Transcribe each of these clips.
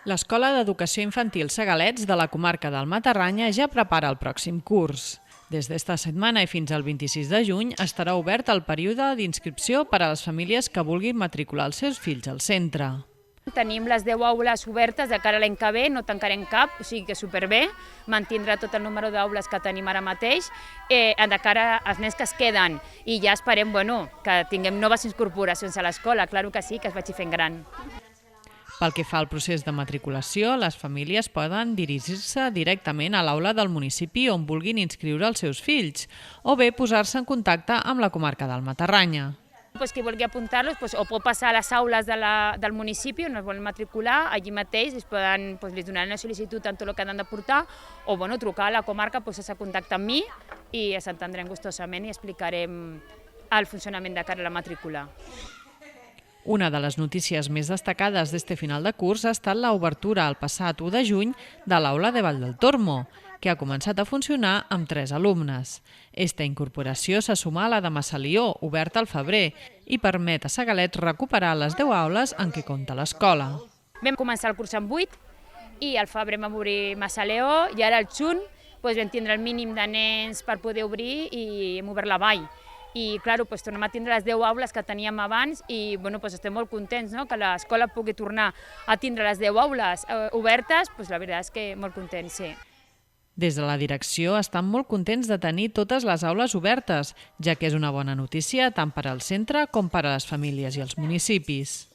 L'Escola d'Educació Infantil Segalets de la comarca del Matarranya ja prepara el pròxim curs. Des d'esta setmana i fins al 26 de juny estarà obert el període d'inscripció per a les famílies que vulguin matricular els seus fills al centre. Tenim les 10 aules obertes de cara a l'any que ve, no tancarem cap, o sigui que superbé, mantindrà tot el número d'aules que tenim ara mateix de cara als nens que es queden i ja esperem que tinguem noves incorporacions a l'escola, clar que sí, que es vagi fent gran. Pel que fa al procés de matriculació, les famílies poden dirigir-se directament a l'aula del municipi on vulguin inscriure els seus fills o bé posar-se en contacte amb la comarca del Matarranya. Qui vulgui apuntar-los o pot passar a les aules del municipi on es volen matricular, allí mateix els donaran una sol·licitud en tot el que han de portar o trucar a la comarca, posar-se en contacte amb mi i ens entendrem gustosament i explicarem el funcionament de cara a la matrícula. Una de les notícies més destacades d'este final de curs ha estat l'obertura el passat 1 de juny de l'aula de Vall del Tormo, que ha començat a funcionar amb 3 alumnes. Esta incorporació se suma a la de Massalió, oberta al febrer, i permet a Segalets recuperar les 10 aules en què compta l'escola. Vam començar el curs amb 8 i al febrer vam obrir Massalió i ara al juny vam tindre el mínim de nens per poder obrir i hem obert la vall. I tornem a tindre les 10 aules que teníem abans i estem molt contents que l'escola pugui tornar a tindre les 10 aules obertes, la veritat és que molt contents, sí. Des de la direcció estan molt contents de tenir totes les aules obertes, ja que és una bona notícia tant per al centre com per a les famílies i els municipis.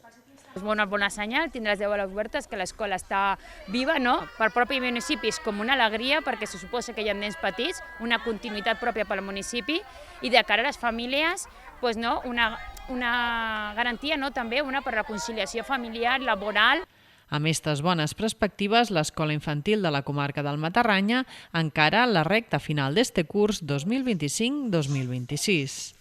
És una bona senyal tindre les 10 aules obertes, que l'escola està viva, no? Per propi municipi és com una alegria perquè se suposa que hi ha nens petits, una continuïtat pròpia pel municipi i de cara a les famílies una garantia també per la conciliació familiar, laboral. Amb aquestes bones perspectives, l'Escola Infantil de la comarca del Matarranya encara la recta final d'este curs 2025-2026.